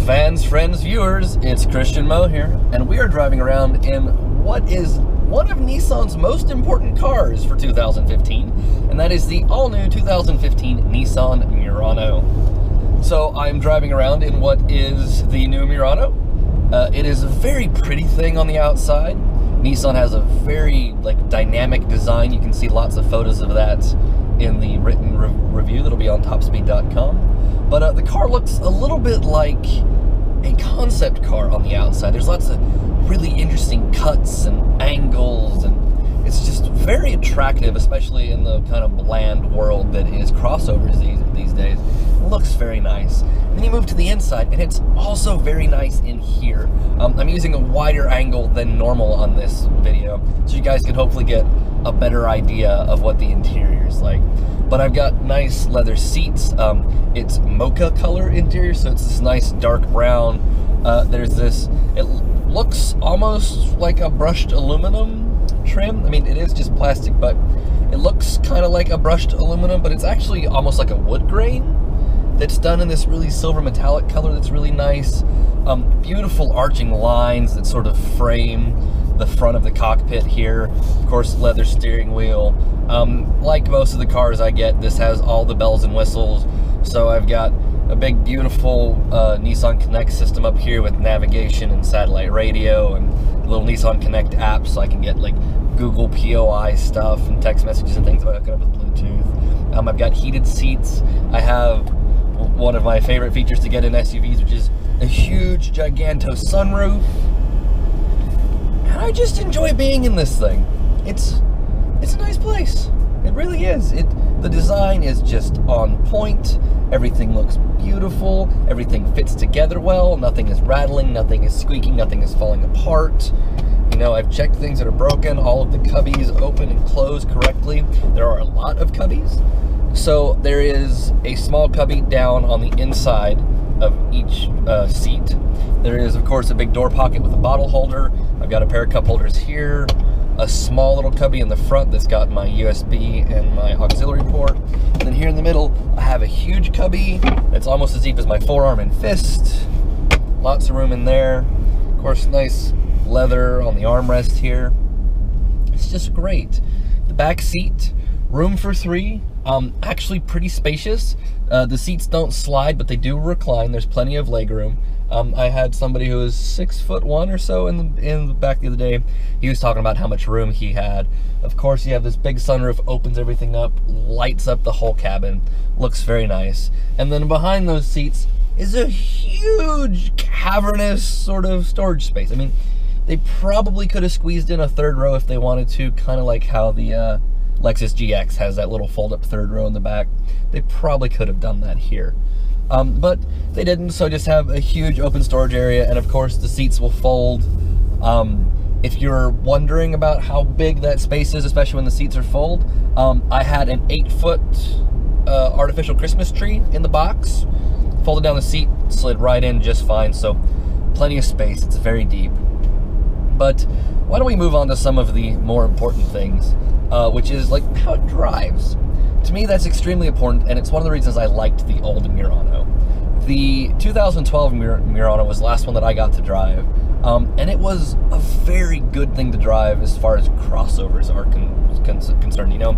Fans, friends, viewers, it's Christian Mo here, and we are driving around in what is one of Nissan's most important cars for 2015, and that is the all-new 2015 Nissan Murano. So I'm driving around in what is the new Murano. It is a very pretty thing on the outside. Nissan has a very dynamic design. You can see lots of photos of that in the written review that'll be on topspeed.com. But the car looks a little bit like a concept car on the outside. There's lots of really interesting cuts and angles, and it's just very attractive, especially in the kind of bland world that is crossovers these days. It looks very nice. And then you move to the inside, and it's also very nice in here. I'm using a wider angle than normal on this video, so you guys can hopefully get a better idea of what the interior is like. But I've got nice leather seats. It's mocha color interior, so it's this nice dark brown. There's this, it looks almost like a brushed aluminum trim. I mean, it is just plastic, but it looks kind of like a brushed aluminum, but it's actually almost like a wood grain that's done in this really silver metallic color that's really nice. Beautiful arching lines that sort of frame the front of the cockpit here. Of course, leather steering wheel. Like most of the cars I get, this has all the bells and whistles. So I've got a big, beautiful Nissan Connect system up here with navigation and satellite radio, and a little Nissan Connect app, so I can get like Google POI stuff and text messages and things hooked up with Bluetooth. I've got heated seats. I have one of my favorite features to get in SUVs, which is a huge, giganto sunroof. And I just enjoy being in this thing. It's a nice place. It really is. The design is just on point. Everything looks beautiful. Everything fits together well. Nothing is rattling. Nothing is squeaking. Nothing is falling apart. You know, I've checked things that are broken. All of the cubbies open and close correctly. There are a lot of cubbies. So there is a small cubby down on the inside of each seat. There is, of course, a big door pocket with a bottle holder. I've got a pair of cup holders here. A small little cubby in the front that's got my USB and my auxiliary port. And then here in the middle, I have a huge cubby that's almost as deep as my forearm and fist. Lots of room in there. Of course, nice leather on the armrest here. It's just great. The back seat, room for three. Actually pretty spacious. The seats don't slide, but they do recline. There's plenty of leg room. I had somebody who was 6'1" or so in the back the other day. He was talking about how much room he had. Of course, you have this big sunroof, opens everything up, lights up the whole cabin. Looks very nice. And then behind those seats is a huge cavernous sort of storage space. I mean, they probably could have squeezed in a third row if they wanted to, kind of like how the Lexus GX has that little fold-up third row in the back. They probably could have done that here. But they didn't, so just have a huge open storage area, and of course the seats will fold. If you're wondering about how big that space is, especially when the seats are fold, I had an 8-foot artificial Christmas tree in the box. Folded down the seat, slid right in just fine, so plenty of space. It's very deep. But why don't we move on to some of the more important things, which is like how it drives. To me, that's extremely important, and it's one of the reasons I liked the old Murano. The 2012 Murano was the last one that I got to drive, and it was a very good thing to drive as far as crossovers are concerned, you know.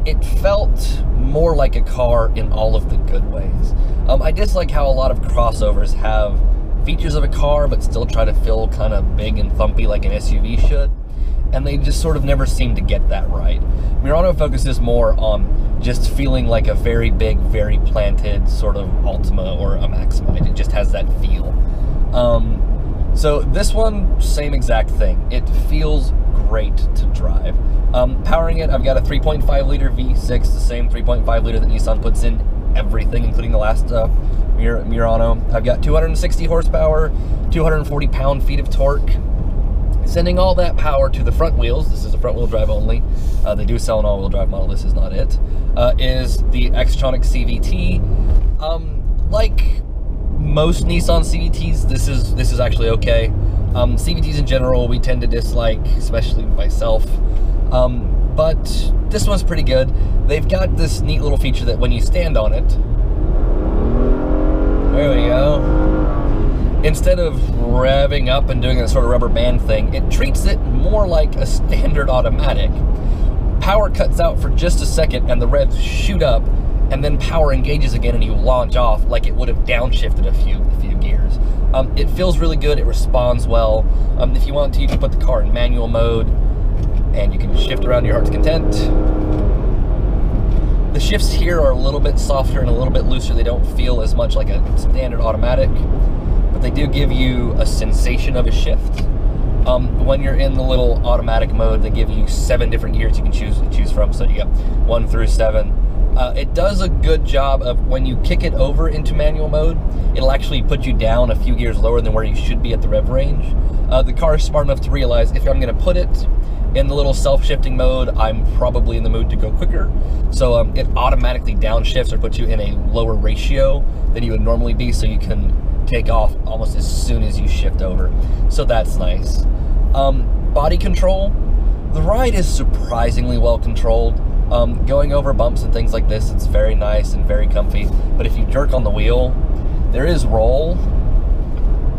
It felt more like a car in all of the good ways. I dislike how a lot of crossovers have features of a car, but still try to feel kind of big and thumpy like an SUV should. And they just sort of never seem to get that right. Murano focuses more on just feeling like a very big, very planted sort of Altima or a Maxima. It just has that feel. So this one, same exact thing. It feels great to drive. Powering it, I've got a 3.5 liter V6, the same 3.5 liter that Nissan puts in everything, including the last Murano. I've got 260 horsepower, 240 pound-feet of torque. Sending all that power to the front wheels, this is a front wheel drive only, they do sell an all-wheel drive model, this is not it, is the Xtronic CVT. Like most Nissan CVTs, this is actually okay. CVTs in general, we tend to dislike, especially myself, but this one's pretty good. They've got this neat little feature that when you stand on it, there we go, instead of revving up and doing that sort of rubber band thing, it treats it more like a standard automatic. Power cuts out for just a second and the revs shoot up, and then power engages again and you launch off like it would have downshifted a few gears. It feels really good, it responds well. If you want to, you can put the car in manual mode and you can shift around to your heart's content. The shifts here are a little bit softer and a little bit looser. They don't feel as much like a standard automatic, but they do give you a sensation of a shift. When you're in the little automatic mode, they give you 7 different gears you can choose from, so you get 1 through 7. It does a good job of, when you kick it over into manual mode, it'll actually put you down a few gears lower than where you should be at the rev range. The car is smart enough to realize if I'm going to put it in the little self-shifting mode, I'm probably in the mood to go quicker. So it automatically downshifts or puts you in a lower ratio than you would normally be, so you can take off almost as soon as you shift over. So that's nice. Body control. The ride is surprisingly well controlled. Going over bumps and things like this, it's very nice and very comfy. But if you jerk on the wheel, there is roll,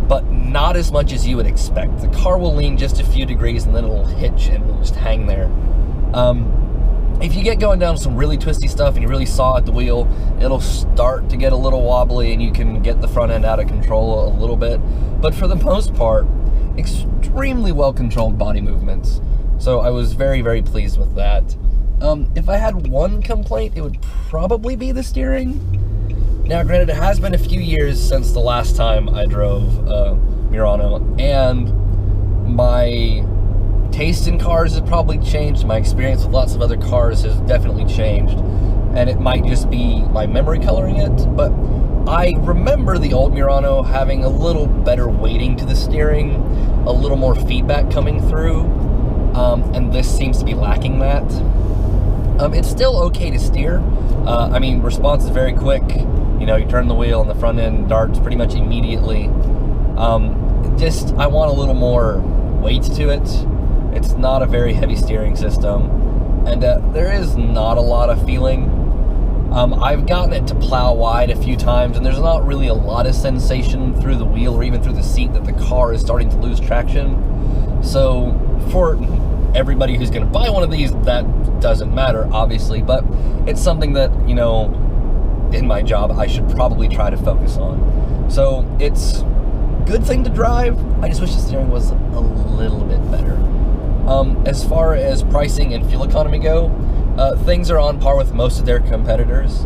but not as much as you would expect. The car will lean just a few degrees and then it'll hitch and it'll just hang there. If you get going down some really twisty stuff and you really saw at the wheel, it'll start to get a little wobbly and you can get the front end out of control a little bit. But for the most part, extremely well controlled body movements. So I was very, very pleased with that. If I had one complaint, it would probably be the steering. Now, granted, it has been a few years since the last time I drove Murano, and my taste in cars has probably changed. My experience with lots of other cars has definitely changed, and it might just be my memory coloring it, but I remember the old Murano having a little better weighting to the steering, a little more feedback coming through, and this seems to be lacking that. It's still okay to steer. I mean, response is very quick. You know, you turn the wheel and the front end darts pretty much immediately. Just, I want a little more weight to it. It's not a very heavy steering system, and there is not a lot of feeling. I've gotten it to plow wide a few times, and there's not really a lot of sensation through the wheel or even through the seat that the car is starting to lose traction. So for everybody who's going to buy one of these, that doesn't matter, obviously, but it's something that, you know, in my job, I should probably try to focus on. So it's a good thing to drive. I just wish the steering was a little bit better. As far as pricing and fuel economy go, things are on par with most of their competitors.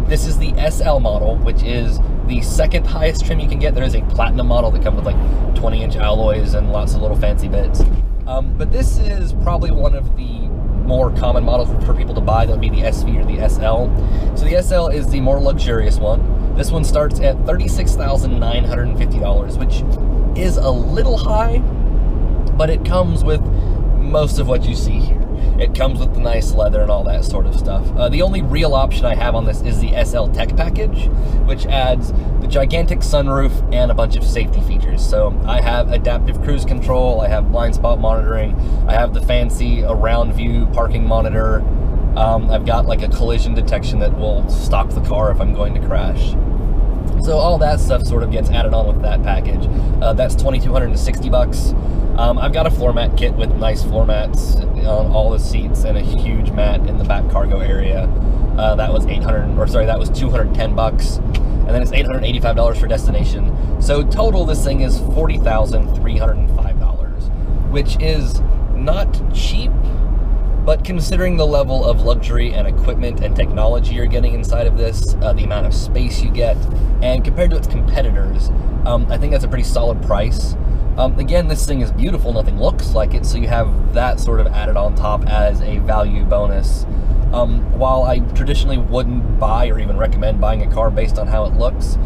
This is the SL model, which is the second highest trim you can get. There is a platinum model that comes with like 20-inch alloys and lots of little fancy bits. But this is probably one of the more common models for people to buy. That would be the SV or the SL. So the SL is the more luxurious one. This one starts at $36,950, which is a little high, but it comes with most of what you see here. It comes with the nice leather and all that sort of stuff. The only real option I have on this is the SL Tech Package, which adds the gigantic sunroof and a bunch of safety features. So I have adaptive cruise control, I have blind spot monitoring, I have the fancy around view parking monitor, I've got like a collision detection that will stop the car if I'm going to crash. So all that stuff sort of gets added on with that package. That's $2,260. I've got a floor mat kit with nice floor mats on all the seats and a huge mat in the back cargo area. That was $210, and then it's $885 for destination. So total, this thing is $40,305, which is not cheap, but considering the level of luxury and equipment and technology you're getting inside of this, the amount of space you get, and compared to its competitors, I think that's a pretty solid price. Again, this thing is beautiful, nothing looks like it, so you have that sort of added on top as a value bonus. While I traditionally wouldn't buy or even recommend buying a car based on how it looks,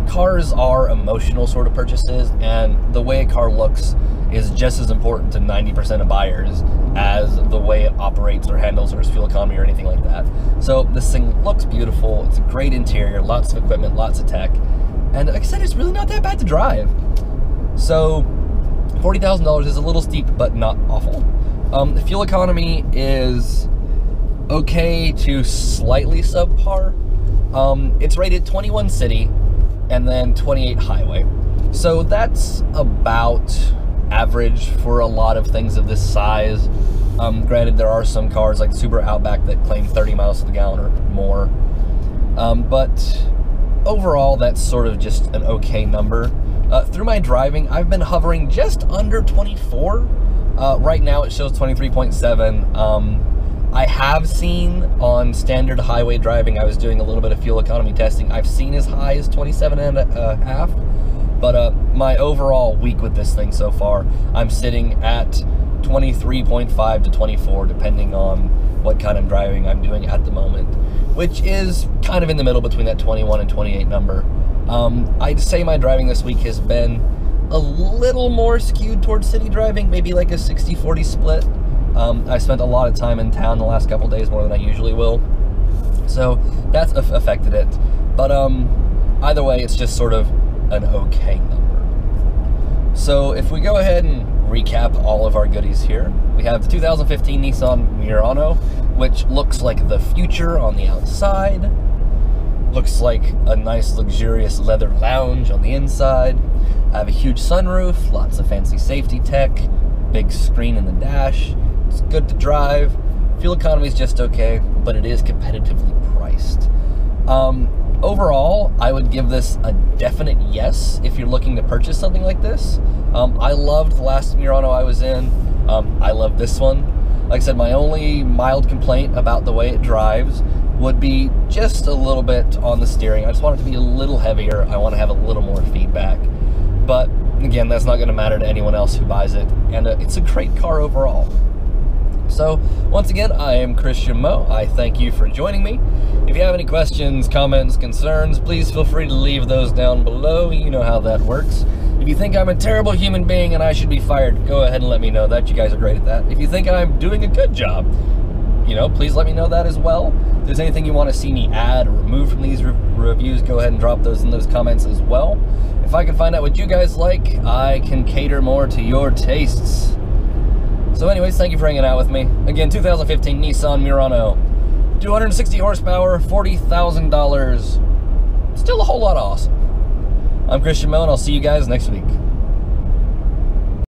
cars are emotional sort of purchases, and the way a car looks is just as important to 90% of buyers as the way it operates or handles or its fuel economy or anything like that. So this thing looks beautiful, it's a great interior, lots of equipment, lots of tech, and like I said, it's really not that bad to drive. So $40,000 is a little steep, but not awful. The fuel economy is okay to slightly subpar. It's rated 21 city and then 28 highway. So that's about average for a lot of things of this size. Granted, there are some cars like the Subaru Outback that claim 30 miles to the gallon or more. But overall, that's sort of just an okay number. Through my driving, I've been hovering just under 24. Right now it shows 23.7. I have seen on standard highway driving, I was doing a little bit of fuel economy testing, I've seen as high as 27.5. But my overall week with this thing so far, I'm sitting at 23.5 to 24, depending on what kind of driving I'm doing at the moment, which is kind of in the middle between that 21 and 28 number. I'd say my driving this week has been a little more skewed towards city driving, maybe like a 60-40 split. I spent a lot of time in town the last couple days, more than I usually will, so that's affected it. But either way, it's just sort of an okay number. So if we go ahead and recap all of our goodies here, we have the 2015 Nissan Murano, which looks like the future on the outside, looks like a nice luxurious leather lounge on the inside. I have a huge sunroof, lots of fancy safety tech, big screen in the dash. It's good to drive. Fuel economy is just okay, but it is competitively priced. Overall, I would give this a definite yes if you're looking to purchase something like this. I loved the last Murano I was in. I love this one. Like I said, my only mild complaint about the way it drives would be just a little bit on the steering. I just want it to be a little heavier. I want to have a little more feedback. But again, that's not going to matter to anyone else who buys it. And it's a great car overall. So, once again, I am Christian Mo. I thank you for joining me. If you have any questions, comments, concerns, please feel free to leave those down below. You know how that works. If you think I'm a terrible human being and I should be fired, go ahead and let me know that. You guys are great at that. If you think I'm doing a good job, you know, please let me know that as well. If there's anything you want to see me add or remove from these reviews, go ahead and drop those in those comments as well. If I can find out what you guys like, I can cater more to your tastes. So anyways, thank you for hanging out with me. Again, 2015 Nissan Murano. 260 horsepower, $40,000. Still a whole lot of awesome. I'm Christian Mo, and I'll see you guys next week.